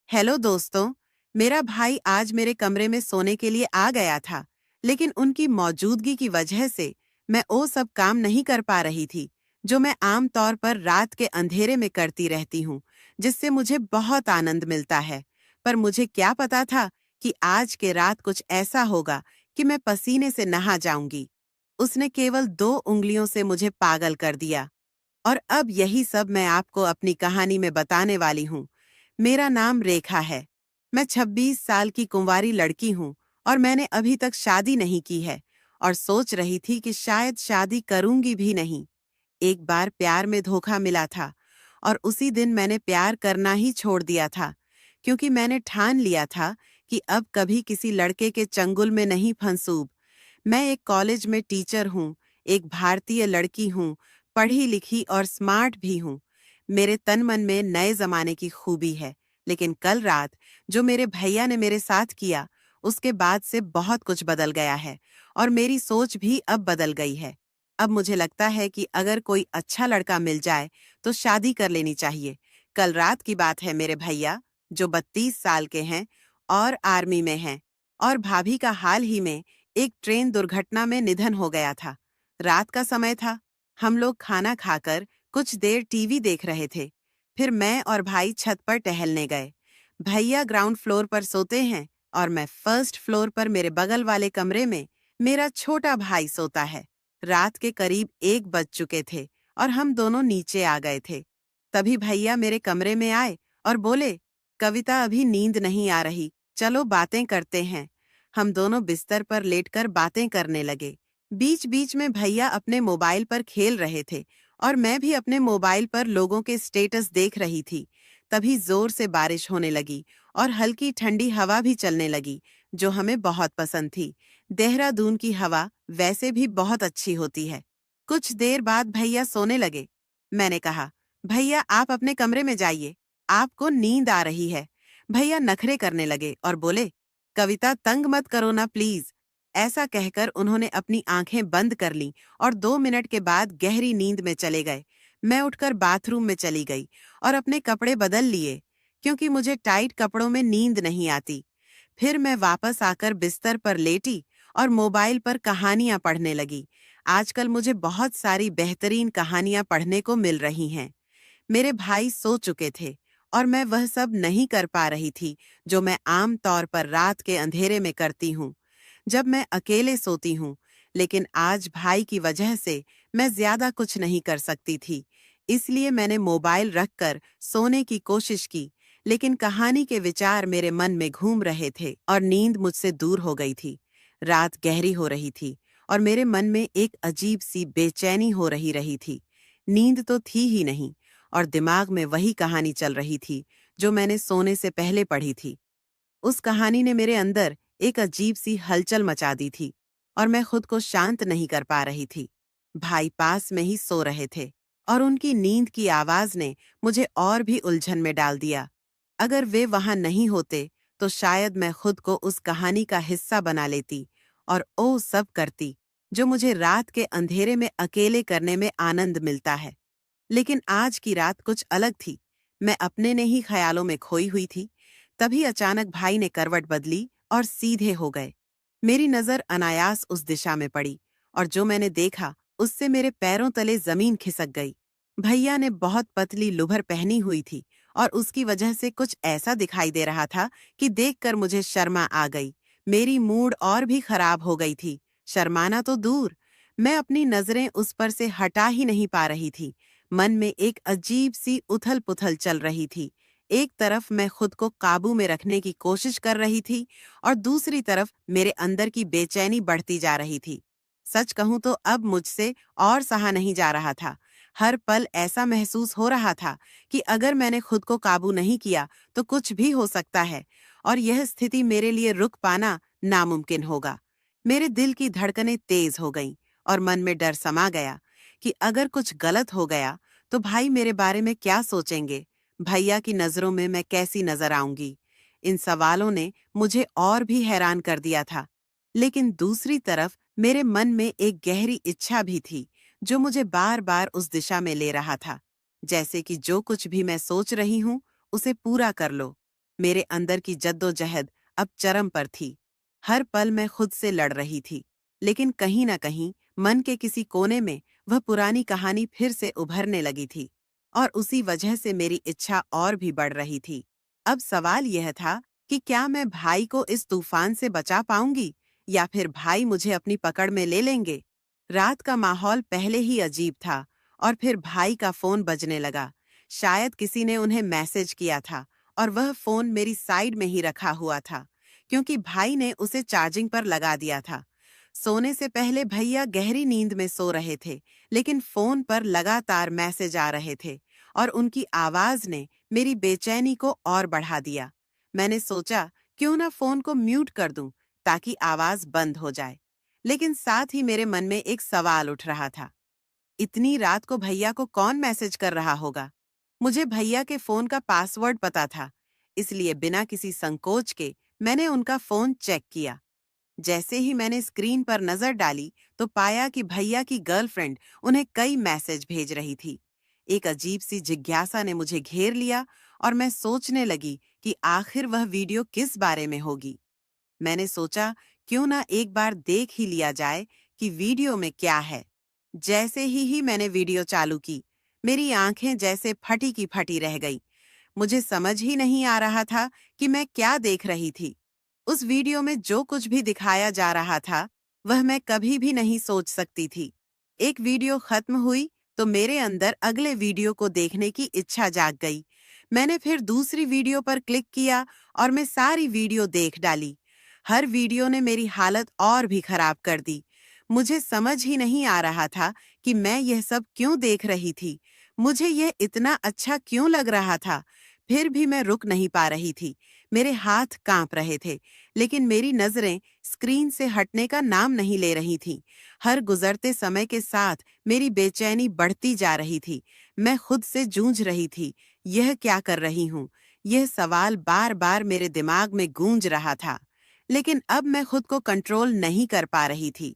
Hello दोस्तों। मेरा भाई आज मेरे कमरे में सोने के लिए आ गया था, लेकिन उनकी मौजूदगी की वजह से मैं वो सब काम नहीं कर पा रही थी जो मैं आम तौर पर रात के अंधेरे में करती रहती हूँ, जिससे मुझे बहुत आनंद मिलता है। पर मुझे क्या पता था कि आज के रात कुछ ऐसा होगा कि मैं पसीने से नहा जाऊंगी। उसने केवल 2 उंगलियों से मुझे पागल कर दिया। और अब यही सब मैं आपको अपनी कहानी में बताने वाली हूँ। मेरा नाम रेखा है। मैं 26 साल की कुंवारी लड़की हूँ और मैंने अभी तक शादी नहीं की है और सोच रही थी कि शायद शादी करूंगी भी नहीं। एक बार प्यार में धोखा मिला था और उसी दिन मैंने प्यार करना ही छोड़ दिया था, क्योंकि मैंने ठान लिया था कि अब कभी किसी लड़के के चंगुल में नहीं फंसूब। मैं एक कॉलेज में टीचर हूँ, एक भारतीय लड़की हूँ, पढ़ी लिखी और स्मार्ट भी हूँ। मेरे तन मन में नए जमाने की खूबी है, लेकिन कल रात जो मेरे भैया ने मेरे साथ किया, उसके बाद से बहुत कुछ बदल गया है और मेरी सोच भी अब बदल गई है। अब मुझे लगता है कि अगर कोई अच्छा लड़का मिल जाए तो शादी कर लेनी चाहिए। कल रात की बात है, मेरे भैया जो 32 साल के हैं और आर्मी में हैं, और भाभी का हाल ही में एक ट्रेन दुर्घटना में निधन हो गया था। रात का समय था। हम लोग खाना खाकर कुछ देर टीवी देख रहे थे। फिर मैं और भाई छत पर टहलने गए। भैया ग्राउंड फ्लोर पर सोते हैं और मैं फर्स्ट फ्लोर पर मेरे बगल वाले कमरे में मेरा छोटा भाई सोता है। रात के करीब 1 बज चुके थे और हम दोनों नीचे आ गए थे। तभी भैया मेरे कमरे में आए और बोले, कविता अभी नींद नहीं आ रही, चलो बातें करते हैं। हम दोनों बिस्तर पर लेटकर बातें करने लगे। बीच बीच में भैया अपने मोबाइल पर खेल रहे थे और मैं भी अपने मोबाइल पर लोगों के स्टेटस देख रही थी। तभी जोर से बारिश होने लगी और हल्की ठंडी हवा भी चलने लगी, जो हमें बहुत पसंद थी। देहरादून की हवा वैसे भी बहुत अच्छी होती है। कुछ देर बाद भैया सोने लगे। मैंने कहा, भैया आप अपने कमरे में जाइए, आपको नींद आ रही है। भैया नखरे करने लगे और बोले, कविता तंग मत करो ना प्लीज। ऐसा कहकर उन्होंने अपनी आंखें बंद कर लीं और 2 मिनट के बाद गहरी नींद में चले गए। मैं उठकर बाथरूम में चली गई और अपने कपड़े बदल लिए, क्योंकि मुझे टाइट कपड़ों में नींद नहीं आती। फिर मैं वापस आकर बिस्तर पर लेटी और मोबाइल पर कहानियां पढ़ने लगी। आजकल मुझे बहुत सारी बेहतरीन कहानियां पढ़ने को मिल रही हैं। मेरे भाई सो चुके थे और मैं वह सब नहीं कर पा रही थी जो मैं आम तौर पर रात के अंधेरे में करती हूँ, जब मैं अकेले सोती हूँ। लेकिन आज भाई की वजह से मैं ज्यादा कुछ नहीं कर सकती थी। इसलिए मैंने मोबाइल रखकर सोने की कोशिश की, लेकिन कहानी के विचार मेरे मन में घूम रहे थे और नींद मुझसे दूर हो गई थी। रात गहरी हो रही थी और मेरे मन में एक अजीब सी बेचैनी हो रही थी। नींद तो थी ही नहीं और दिमाग में वही कहानी चल रही थी जो मैंने सोने से पहले पढ़ी थी। उस कहानी ने मेरे अंदर एक अजीब सी हलचल मचा दी थी और मैं खुद को शांत नहीं कर पा रही थी। भाई पास में ही सो रहे थे और उनकी नींद की आवाज ने मुझे और भी उलझन में डाल दिया। अगर वे वहां नहीं होते तो शायद मैं खुद को उस कहानी का हिस्सा बना लेती और ओ सब करती जो मुझे रात के अंधेरे में अकेले करने में आनंद मिलता है। लेकिन आज की रात कुछ अलग थी। मैं अपने ने ही ख्यालों में खोई हुई थी। तभी अचानक भाई ने करवट बदली और सीधे हो गए। मेरी नजर अनायास उस दिशा में पड़ी और जो मैंने देखा उससे मेरे पैरों तले जमीन खिसक गई। भैया ने बहुत पतली लुभर पहनी हुई थी और उसकी वजह से कुछ ऐसा दिखाई दे रहा था कि देखकर मुझे शर्मा आ गई। मेरी मूड और भी खराब हो गई थी। शर्माना तो दूर, मैं अपनी नजरें उस पर से हटा ही नहीं पा रही थी। मन में एक अजीब सी उथल-पुथल चल रही थी। एक तरफ मैं खुद को काबू में रखने की कोशिश कर रही थी और दूसरी तरफ मेरे अंदर की बेचैनी बढ़ती जा रही थी। सच कहूं तो अब मुझसे और सहा नहीं जा रहा था। हर पल ऐसा महसूस हो रहा था कि अगर मैंने खुद को काबू नहीं किया तो कुछ भी हो सकता है और यह स्थिति मेरे लिए रुक पाना नामुमकिन होगा। मेरे दिल की धड़कनें तेज हो गईं और मन में डर समा गया कि अगर कुछ गलत हो गया तो भाई मेरे बारे में क्या सोचेंगे, भैया की नजरों में मैं कैसी नजर आऊंगी। इन सवालों ने मुझे और भी हैरान कर दिया था। लेकिन दूसरी तरफ मेरे मन में एक गहरी इच्छा भी थी जो मुझे बार बार उस दिशा में ले रहा था, जैसे कि जो कुछ भी मैं सोच रही हूं उसे पूरा कर लो। मेरे अंदर की जद्दोजहद अब चरम पर थी। हर पल मैं खुद से लड़ रही थी, लेकिन कहीं न कहीं मन के किसी कोने में वह पुरानी कहानी फिर से उभरने लगी थी और उसी वजह से मेरी इच्छा और भी बढ़ रही थी। अब सवाल यह था कि क्या मैं भाई को इस तूफान से बचा पाऊंगी या फिर भाई मुझे अपनी पकड़ में ले लेंगे। रात का माहौल पहले ही अजीब था और फिर भाई का फोन बजने लगा। शायद किसी ने उन्हें मैसेज किया था और वह फोन मेरी साइड में ही रखा हुआ था, क्योंकि भाई ने उसे चार्जिंग पर लगा दिया था। सोने से पहले भैया गहरी नींद में सो रहे थे, लेकिन फोन पर लगातार मैसेज आ रहे थे और उनकी आवाज ने मेरी बेचैनी को और बढ़ा दिया। मैंने सोचा क्यों ना फोन को म्यूट कर दूं ताकि आवाज बंद हो जाए, लेकिन साथ ही मेरे मन में एक सवाल उठ रहा था। इतनी रात को भैया को कौन मैसेज कर रहा होगा? मुझे भैया के फोन का पासवर्ड पता था, इसलिए बिना किसी संकोच के मैंने उनका फोन चेक किया। जैसे ही मैंने स्क्रीन पर नजर डाली तो पाया कि भैया की गर्लफ्रेंड उन्हें कई मैसेज भेज रही थी। एक अजीब सी जिज्ञासा ने मुझे घेर लिया और मैं सोचने लगी कि आखिर वह वीडियो किस बारे में होगी। मैंने सोचा क्यों ना एक बार देख ही लिया जाए कि वीडियो में क्या है। जैसे ही मैंने वीडियो चालू की, मेरी आंखें जैसे फटी की फटी रह गई। मुझे समझ ही नहीं आ रहा था कि मैं क्या देख रही थी। उस वीडियो में जो कुछ भी दिखाया जा रहा था, वह मैं कभी भी नहीं सोच सकती थी। एक वीडियो खत्म हुई तो मेरे अंदर अगले वीडियो को देखने की इच्छा जाग गई। मैंने फिर दूसरी वीडियो पर क्लिक किया और मैं सारी वीडियो देख डाली। हर वीडियो ने मेरी हालत और भी खराब कर दी। मुझे समझ ही नहीं आ रहा था कि मैं यह सब क्यों देख रही थी। मुझे यह इतना अच्छा क्यों लग रहा था। फिर भी मैं रुक नहीं पा रही थी। मेरे हाथ कांप रहे थे, लेकिन मेरी नजरें स्क्रीन से हटने का नाम नहीं ले रही थीं। हर गुजरते समय के साथ मेरी बेचैनी बढ़ती जा रही थी। मैं खुद से जूझ रही थी, यह क्या कर रही हूँ? यह सवाल बार बार मेरे दिमाग में गूंज रहा था, लेकिन अब मैं खुद को कंट्रोल नहीं कर पा रही थी।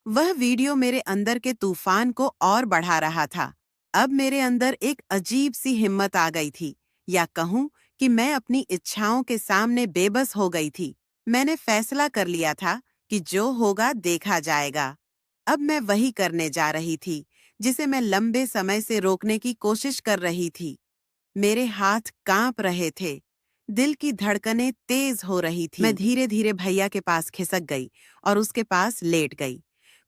वह वीडियो मेरे अंदर के तूफान को और बढ़ा रहा था। अब मेरे अंदर एक अजीब सी हिम्मत आ गई थी, या कहूँ कि मैं अपनी इच्छाओं के सामने बेबस हो गई थी। मैंने फैसला कर लिया था कि जो होगा देखा जाएगा। अब मैं वही करने जा रही थी जिसे मैं लंबे समय से रोकने की कोशिश कर रही थी। मेरे हाथ कांप रहे थे, दिल की धड़कनें तेज हो रही थी। मैं धीरे धीरे भैया के पास खिसक गई और उसके पास लेट गई।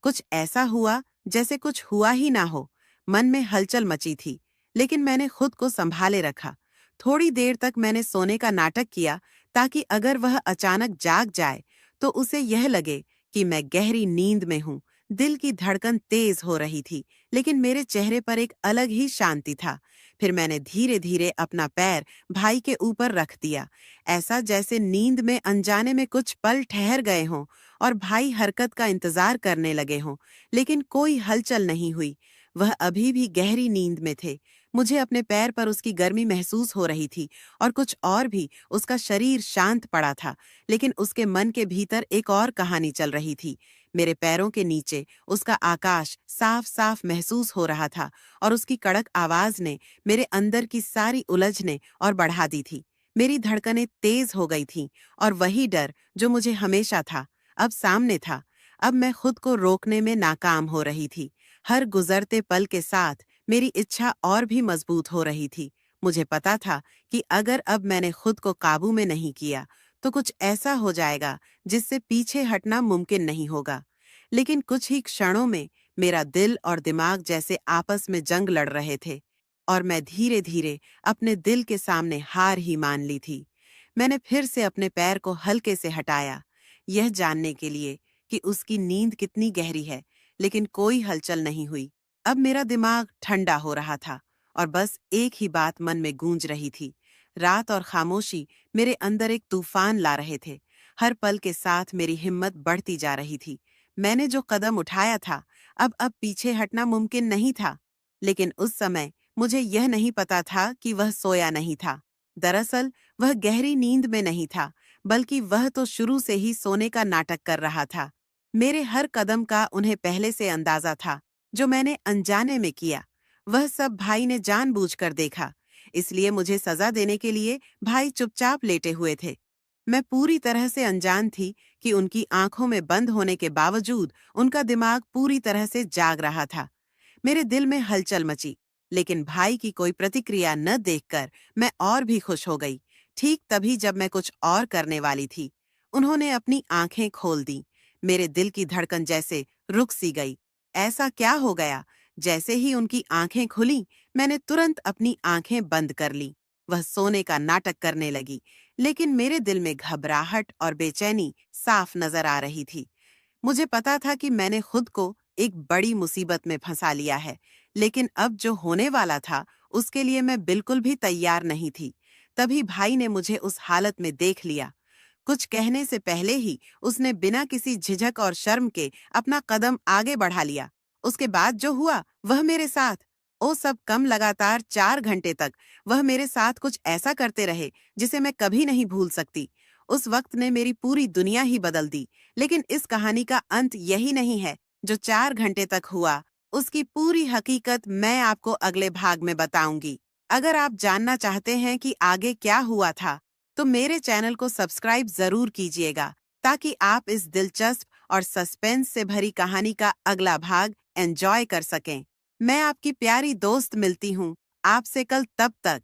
कुछ ऐसा हुआ जैसे कुछ हुआ ही ना हो। मन में हलचल मची थी, लेकिन मैंने खुद को संभाले रखा। थोड़ी देर तक मैंने सोने का नाटक किया ताकि अगर वह अचानक जाग जाए तो उसे यह लगे कि मैं गहरी नींद में हूँ। दिल की धड़कन तेज हो रही थी, लेकिन मेरे चेहरे पर एक अलग ही शांति था। फिर मैंने धीरे धीरे अपना पैर भाई के ऊपर रख दिया, ऐसा जैसे नींद में अनजाने में कुछ पल ठहर गए हों और भाई हरकत का इंतजार करने लगे हों, लेकिन कोई हलचल नहीं हुई। वह अभी भी गहरी नींद में थे। मुझे अपने पैर पर उसकी गर्मी महसूस हो रही थी और कुछ और भी। उसका शरीर शांत पड़ा था, लेकिन उसके मन के भीतर एक और कहानी चल रही थी। मेरे पैरों के नीचे उसका आकाश साफ साफ महसूस हो रहा था और उसकी कड़क आवाज ने मेरे अंदर की सारी उलझने और बढ़ा दी थी। मेरी धड़कनें तेज हो गई थीं और वही डर जो मुझे हमेशा था अब सामने था। अब मैं खुद को रोकने में नाकाम हो रही थी। हर गुजरते पल के साथ मेरी इच्छा और भी मजबूत हो रही थी। मुझे पता था कि अगर अब मैंने खुद को काबू में नहीं किया तो कुछ ऐसा हो जाएगा जिससे पीछे हटना मुमकिन नहीं होगा। लेकिन कुछ ही क्षणों में मेरा दिल और दिमाग जैसे आपस में जंग लड़ रहे थे और मैं धीरे धीरे अपने दिल के सामने हार ही मान ली थी। मैंने फिर से अपने पैर को हल्के से हटाया, यह जानने के लिए कि उसकी नींद कितनी गहरी है, लेकिन कोई हलचल नहीं हुई। अब मेरा दिमाग ठंडा हो रहा था और बस एक ही बात मन में गूंज रही थी। रात और खामोशी मेरे अंदर एक तूफान ला रहे थे। हर पल के साथ मेरी हिम्मत बढ़ती जा रही थी। मैंने जो कदम उठाया था, अब पीछे हटना मुमकिन नहीं था। लेकिन उस समय मुझे यह नहीं पता था कि वह सोया नहीं था। दरअसल वह गहरी नींद में नहीं था, बल्कि वह तो शुरू से ही सोने का नाटक कर रहा था। मेरे हर कदम का उन्हें पहले से अंदाजा था। जो मैंने अनजाने में किया, वह सब भाई ने जानबूझकर देखा। इसलिए मुझे सजा देने के लिए भाई चुपचाप लेटे हुए थे। मैं पूरी तरह से अनजान थी कि उनकी आंखों में बंद होने के बावजूद उनका दिमाग पूरी तरह से जाग रहा था। मेरे दिल में हलचल मची, लेकिन भाई की कोई प्रतिक्रिया न देखकर मैं और भी खुश हो गई। ठीक तभी जब मैं कुछ और करने वाली थी, उन्होंने अपनी आंखें खोल दी। मेरे दिल की धड़कन जैसे रुक सी गई। ऐसा क्या हो गया? जैसे ही उनकी आंखें खुली, मैंने तुरंत अपनी आंखें बंद कर ली। वह सोने का नाटक करने लगी, लेकिन मेरे दिल में घबराहट और बेचैनी साफ नजर आ रही थी। मुझे पता था कि मैंने खुद को एक बड़ी मुसीबत में फंसा लिया है, लेकिन अब जो होने वाला था, उसके लिए मैं बिल्कुल भी तैयार नहीं थी। तभी भाई ने मुझे उस हालत में देख लिया। कुछ कहने से पहले ही उसने बिना किसी झिझक और शर्म के अपना कदम आगे बढ़ा लिया। उसके बाद जो हुआ, वह मेरे साथ, ओ सब कम लगातार 4 घंटे तक वह मेरे साथ कुछ ऐसा करते रहे जिसे मैं कभी नहीं भूल सकती। उस वक्त ने मेरी पूरी दुनिया ही बदल दी। लेकिन इस कहानी का अंत यही नहीं है। जो 4 घंटे तक हुआ, उसकी पूरी हकीकत मैं आपको अगले भाग में बताऊंगी। अगर आप जानना चाहते हैं कि आगे क्या हुआ था, तो मेरे चैनल को सब्सक्राइब जरूर कीजिएगा, ताकि आप इस दिलचस्प और सस्पेंस से भरी कहानी का अगला भाग एंजॉय कर सकें। मैं आपकी प्यारी दोस्त मिलती हूँ आपसे कल, तब तक